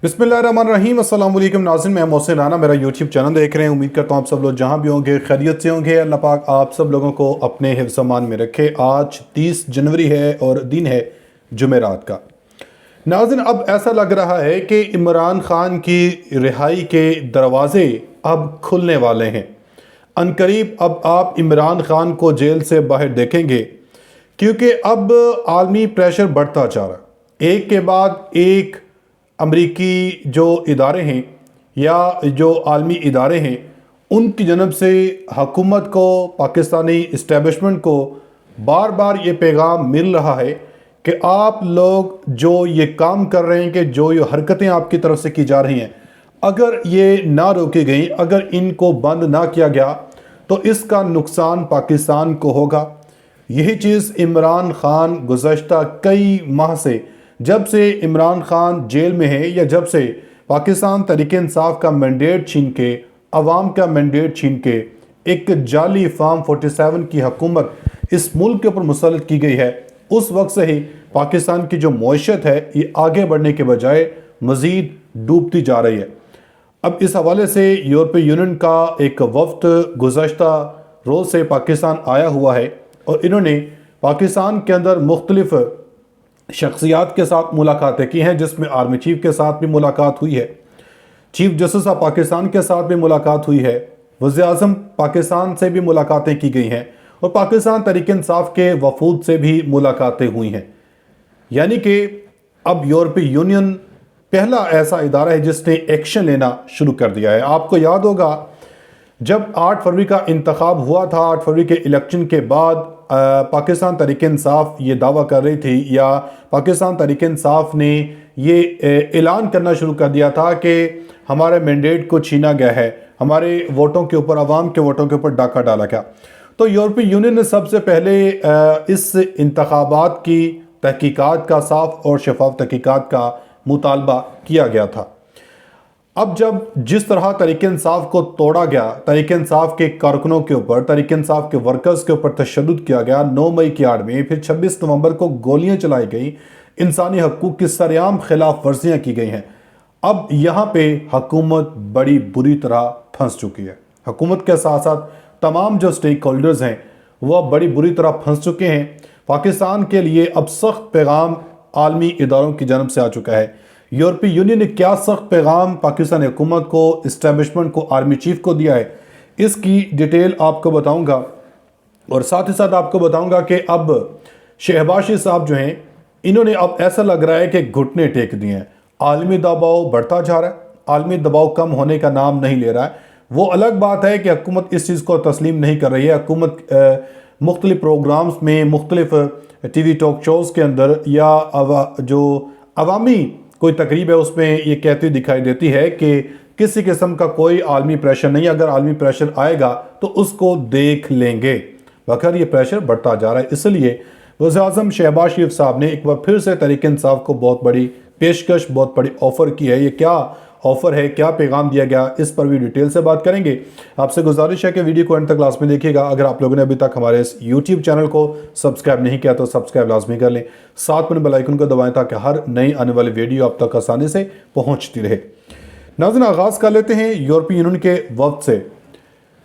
बिस्मिल्लाहिर्रहमानिर्रहीम। अस्सलाम वालेकुम नाज़रीन, मैं मोहसिन राना, मेरा यूट्यूब चैनल देख रहे हैं। उम्मीद करता हूँ आप सब लोग जहाँ भी होंगे खैरियत से होंगे। अल्लाह पाक आप सब लोगों को अपने हिफ्ज़ अमान में रखे। आज 30 जनवरी है और दिन है जुमेरात का। नाज़रीन, अब ऐसा लग रहा है कि इमरान खान की रिहाई के दरवाज़े अब खुलने वाले हैं। अनकरीब अब आप इमरान खान को जेल से बाहर देखेंगे, क्योंकि अब आलमी प्रेशर बढ़ता जा रहा है। एक के बाद एक अमरीकी जो इदारे हैं या जो आलमी इदारे हैं, उनकी जनब से हुकूमत को, पाकिस्तानी इस्टेब्लिशमेंट को बार बार ये पैगाम मिल रहा है कि आप लोग जो ये काम कर रहे हैं, कि जो ये हरकतें आपकी तरफ से की जा रही हैं, अगर ये ना रोकी गई, अगर इनको बंद ना किया गया तो इसका नुकसान पाकिस्तान को होगा। यही चीज़ इमरान खान गुज़श्ता कई माह से, जब से इमरान खान जेल में है या जब से पाकिस्तान तहरीक इंसाफ का मैंडेट छीन के, अवाम का मैंडेट छीन के एक जाली फार्म 47 की हुकूमत इस मुल्क के ऊपर मुसल्लत की गई है, उस वक्त से ही पाकिस्तान की जो मईशत है ये आगे बढ़ने के बजाय मज़ीद डूबती जा रही है। अब इस हवाले से यूरोपीय यूनियन का एक वफ्द गुज़श्ता रोज़ से पाकिस्तान आया हुआ है और इन्होंने पाकिस्तान के अंदर मुख्तलिफ शख्सियात के साथ मुलाकातें की हैं, जिसमें आर्मी चीफ के साथ भी मुलाकात हुई है, चीफ जस्टिस ऑफ पाकिस्तान के साथ भी मुलाकात हुई है, वज़ीर आज़म पाकिस्तान से भी मुलाकातें की गई हैं और पाकिस्तान तहरीक इंसाफ के वफूद से भी मुलाकातें हुई हैं। यानी कि अब यूरोपीय यूनियन पहला ऐसा इदारा है जिसने एक्शन लेना शुरू कर दिया है। आपको याद होगा जब 8 फरवरी का इंतखाब हुआ था, 8 फरवरी के इलेक्शन के बाद पाकिस्तान तहरीक इंसाफ ये दावा कर रही थी, या पाकिस्तान तहरीक इंसाफ ने ये ऐलान करना शुरू कर दिया था कि हमारे मैंडेट को छीना गया है, हमारे वोटों के ऊपर, अवाम के वोटों के ऊपर डाका डाला गया। तो यूरोपीय यूनियन ने सबसे पहले इस इंतखाबात की तहकीकात का, साफ और शफाफ तहकीकात का मुतालबा किया गया था। अब जब जिस तरह तहरीक इंसाफ को तोड़ा गया, तहरीक इंसाफ के कारकुनों के ऊपर, तहरीक इंसाफ के वर्कर्स के ऊपर तशद्दुद किया गया 9 मई की आड़ में, फिर 26 नवंबर को गोलियां चलाई गई, इंसानी हकूक़ की सरेआम खिलाफ वर्जियाँ की गई हैं। अब यहाँ पे हुकूमत बड़ी बुरी तरह फंस चुकी है। हुकूमत के साथ साथ तमाम जो स्टेक होल्डर्स हैं वह बड़ी बुरी तरह फंस चुके हैं। पाकिस्तान के लिए अब सख्त पैगाम आलमी इदारों की जानब से आ चुका है। यूरोपीय यूनियन ने क्या सख्त पैगाम पाकिस्तानी हुकूमत को, इस्टेब्लिशमेंट को, आर्मी चीफ को दिया है, इसकी डिटेल आपको बताऊंगा और साथ ही साथ आपको बताऊंगा कि अब शहबाज साहब जो हैं, इन्होंने अब ऐसा लग रहा है कि घुटने टेक दिए हैं। आलमी दबाव बढ़ता जा रहा है, आलमी दबाव कम होने का नाम नहीं ले रहा है। वो अलग बात है कि हुकूमत इस चीज़ को तस्लीम नहीं कर रही है। हुकूमत मुख्तलिफ प्रोग्राम्स में, मुख्तलिफ TV टॉक शोज़ के अंदर या जो अवामी कोई तकरीब है उसमें ये कहती दिखाई देती है कि किसी किस्म का कोई आलमी प्रेशर नहीं, अगर आलमी प्रेशर आएगा तो उसको देख लेंगे। मगर ये प्रेशर बढ़ता जा रहा है, इसलिए वज़ीर आज़म शहबाज शरीफ साहब ने एक बार फिर से तहरीक इंसाफ को बहुत बड़ी पेशकश, बहुत बड़ी ऑफ़र की है। ये क्या ऑफ़र है, क्या पैगाम दिया गया, इस पर भी डिटेल से बात करेंगे। आपसे गुजारिश है कि वीडियो को एंड तक लास्ट में देखिएगा। अगर आप लोगों ने अभी तक हमारे इस यूट्यूब चैनल को सब्सक्राइब नहीं किया तो सब्सक्राइब लाजमी कर लें, साथ में बेल आइकन को दबाएं ताकि हर नई आने वाली वीडियो आप तक आसानी से पहुँचती रहे। नाज़रीन, आगाज़ कर लेते हैं यूरोपीय यूनियन के वक्त से।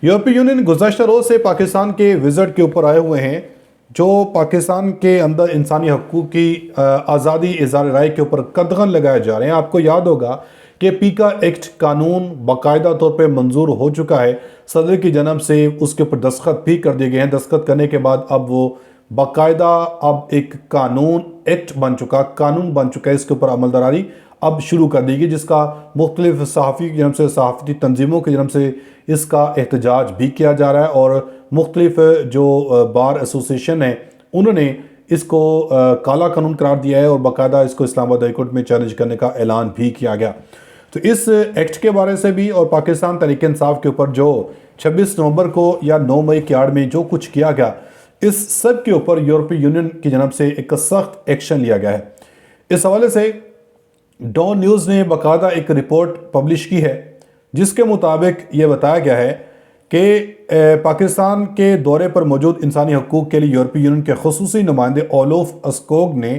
यूरोपीय यूनियन गुज़श्ता रोज़ से पाकिस्तान के विज़िट के ऊपर आए हुए हैं, जो पाकिस्तान के अंदर इंसानी हकूक़ की आज़ादी इज़हार राय के ऊपर कदगन लगाए जा रहे हैं। आपको याद होगा कि पीका एक्ट कानून बाकायदा तौर पे मंजूर हो चुका है, सदर की जनब से उसके ऊपर दस्तखत भी कर दिए गए हैं। दस्तखत करने के बाद अब वो बाकायदा अब एक कानून एक्ट बन चुका, कानून बन चुका है। इसके ऊपर अमलदरारी अब शुरू कर दी गई, जिसका मुख्तलिफ सहाफ़ी की जनब से, सहाफ़ती तंजीमों की जनब से इसका एहतजाज भी किया जा रहा है और मुख्तलिफ जो बार एसोसिएशन है उन्होंने इसको काला कानून करार दिया है और बाकायदा इसको इस्लामाबाद हाई कोर्ट में चैलेंज करने का ऐलान भी किया गया। तो इस एक्ट के बारे से भी और पाकिस्तान तहरीक इंसाफ के ऊपर जो 26 नवंबर को या 9 मई की आड़ में जो कुछ किया गया, इस सब के ऊपर यूरोपीय यूनियन की जानब से एक सख्त एक्शन लिया गया है। इस हवाले से डॉन न्यूज़ ने बाकायदा एक रिपोर्ट पब्लिश की है, जिसके मुताबिक ये बताया गया है कि पाकिस्तान के दौरे पर मौजूद इंसानी हकूक़ के लिए यूरोपीय यूनियन के खुसूसी नुमाइंदे ओलोफ अस्कोग ने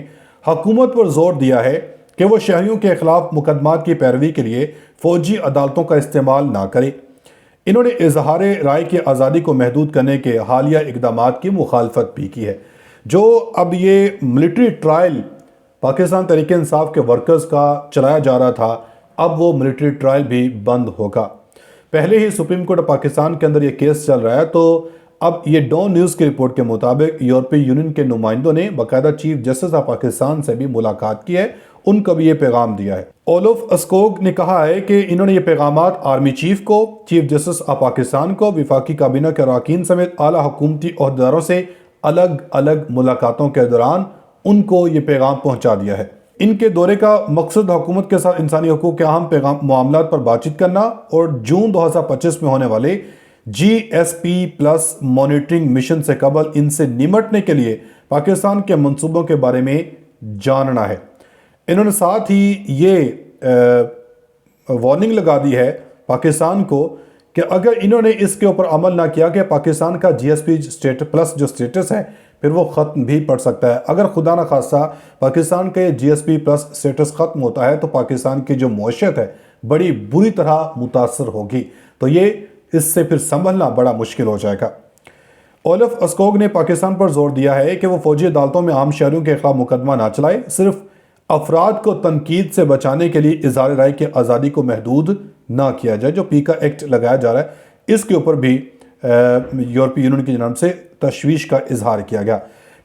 हुकूमत पर जोर दिया है کہ وہ شہریوں کے خلاف مقدمات کی پیروی کے لیے فوجی عدالتوں کا استعمال نہ کرے۔ انہوں نے اظہار رائے کی آزادی کو محدود کرنے کے حالیہ اقدامات کی مخالفت بھی کی ہے۔ جو اب یہ ملٹری ٹرائل پاکستان تحریک انصاف کے ورکرز کا چلایا جا رہا تھا، اب وہ ملٹری ٹرائل بھی بند ہوگا۔ پہلے ہی سپریم کورٹ پاکستان کے اندر یہ کیس چل رہا ہے، تو اب یہ ڈون نیوز کی رپورٹ کے مطابق یورپی یونین کے نمائندوں نے باقاعدہ چیف جسٹس آف پاکستان سے بھی ملاقات کی ہے، ان کو بھی یہ پیغام دیا ہے۔ اولف اسکوگ نے کہا ہے کہ انہوں نے یہ پیغامات آرمی چیف کو، چیف جسٹس آف پاکستان کو، وفاقی کابینہ کے اراکین سمیت اعلیٰ حکومتی عہدیداروں سے الگ الگ ملاقاتوں کے دوران ان کو یہ پیغام پہنچا دیا ہے۔ ان کے دورے کا مقصد حکومت کے ساتھ انسانی حقوق کے اہم معاملات پر بات چیت کرنا اور جون 2025 میں ہونے والے GSP+ مانیٹرنگ مشن سے قبل ان سے نمٹنے کے لیے پاکستان کے منصوبوں کے بارے میں جاننا ہے۔ انہوں نے ساتھ ہی یہ وارننگ لگا دی ہے پاکستان کو کہ اگر انہوں نے اس کے اوپر عمل نہ کیا کہ پاکستان کا GSP+ جو سٹیٹس ہے پھر وہ ختم بھی پڑ سکتا ہے۔ اگر خدا نہ خواستہ پاکستان کا یہ GSP+ سٹیٹس ختم ہوتا ہے تو پاکستان کی جو معیشت ہے بڑی بری طرح متاثر ہوگی، تو یہ اس سے پھر سنبھلنا بڑا مشکل ہو جائے گا۔ اولف اسکوگ نے پاکستان پر زور دیا ہے کہ وہ فوجی عدالتوں میں عام شہریوں کے خلاف مقدمہ نہ چلائے، صرف افراد کو تنقید سے بچانے کے لیے اظہار رائے کی آزادی کو محدود نہ کیا جائے۔ جو پیکا ایکٹ لگایا جا رہا ہے اس کے اوپر بھی یورپی یونین کی جانب سے تشویش کا اظہار کیا گیا۔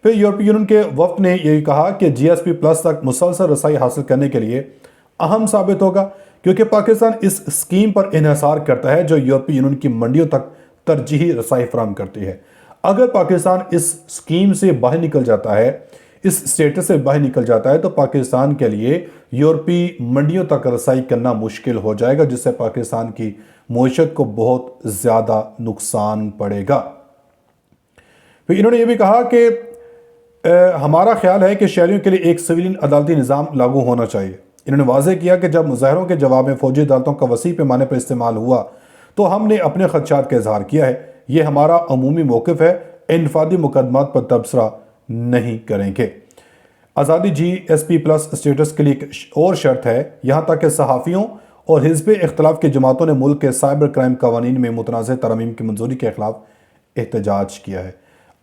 پھر یورپی یونین کے وفد نے یہ کہا کہ GSP+ تک مسلسل رسائی حاصل کرنے کے لیے اہم ثابت ہوگا، کیونکہ پاکستان اس اسکیم پر انحصار کرتا ہے جو یورپی یونین کی منڈیوں تک ترجیحی رسائی فراہم کرتی ہے۔ اگر پاکستان اس اسکیم سے باہر نکل جاتا ہے، اس سٹیٹس سے باہر نکل جاتا ہے، تو پاکستان کے لیے یورپی منڈیوں تک رسائی کرنا مشکل ہو جائے گا، جس سے پاکستان کی معیشت کو بہت زیادہ نقصان پڑے گا۔ پھر انہوں نے یہ بھی کہا کہ ہمارا خیال ہے کہ شہریوں کے لیے ایک سویلین عدالتی نظام لاگو ہونا چاہیے۔ انہوں نے واضح کیا کہ جب مظاہروں کے جواب میں فوجی عدالتوں کا وسیع پیمانے پر استعمال ہوا تو ہم نے اپنے خدشات کا اظہار کیا ہے۔ یہ ہمارا عمومی موقف ہے، انفرادی مقدمات پر تبصرہ نہیں کریں گے۔ آزادی GSP+ سٹیٹس کے لیے ایک اور شرط ہے، یہاں تک کہ صحافیوں اور حزب اختلاف کی جماعتوں نے ملک کے سائبر کرائم قوانین میں متنازع ترامیم کی منظوری کے خلاف احتجاج کیا ہے۔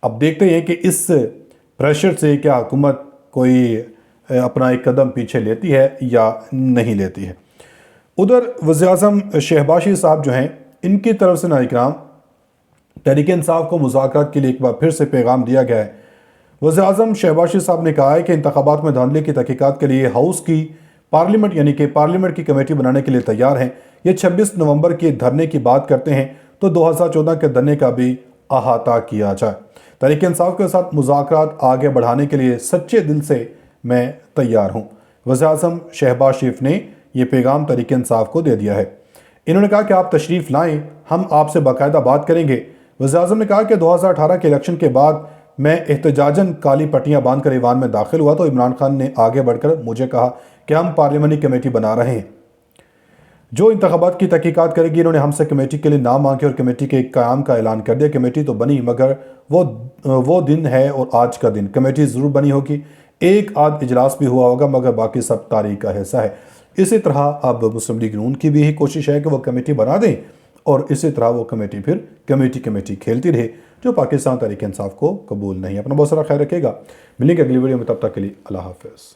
اب دیکھتے ہیں کہ اس پریشر سے کیا حکومت کوئی اپنا ایک قدم پیچھے لیتی ہے یا نہیں لیتی ہے۔ ادھر وزیراعظم شہباز شریف صاحب جو ہیں، ان کی طرف سے ناظرین کرام تحریک انصاف کو مذاکرات کے لیے ایک بار پھر سے پیغام دیا گیا ہے۔ وزیراعظم شہباز شریف صاحب نے کہا ہے کہ انتخابات میں دھاندلی کی تحقیقات کے لیے ہاؤس کی پارلیمنٹ یعنی کہ پارلیمنٹ کی کمیٹی بنانے کے لیے تیار ہیں۔ یہ 26 نومبر کے دھرنے کی بات کرتے ہیں تو 2014 کے دھرنے کا بھی احاطہ کیا جائے۔ تحریک انصاف کے ساتھ مذاکرات آگے بڑھانے کے لیے سچے دل سے میں تیار ہوں۔ وزیراعظم شہباز شریف نے یہ پیغام تحریک انصاف کو دے دیا ہے۔ انہوں نے کہا کہ آپ تشریف لائیں، ہم آپ سے باقاعدہ بات کریں گے۔ وزیراعظم نے کہا کہ 2018 کے الیکشن کے بعد میں احتجاجاً کالی پٹیاں باندھ کر ایوان میں داخل ہوا تو عمران خان نے آگے بڑھ کر مجھے کہا کہ ہم پارلیمنٹری کمیٹی بنا رہے ہیں جو انتخابات کی تحقیقات کرے گی۔ انہوں نے ہم سے کمیٹی کے لیے نام مانگے اور کمیٹی کے قیام کا اعلان کر دیا۔ کمیٹی تو بنی، مگر وہ دن ہے اور آج کا دن کمیٹی ضرور بنی ہوگی۔ ایک آدھ اجلاس بھی ہوا ہوگا مگر باقی سب تاریخ کا حصہ ہے۔ اسی طرح اب مسلم لیگ نون کی بھی یہی کوشش ہے کہ وہ کمیٹی بنا دیں اور اسی طرح وہ کمیٹی پھر کمیٹی کھیلتی رہے، جو پاکستان تحریک انصاف کو قبول نہیں۔ اپنا بہت سارا خیال رکھے گا، ملیں گے اگلی ویڈیو میں، تب تک کے لیے اللہ حافظ۔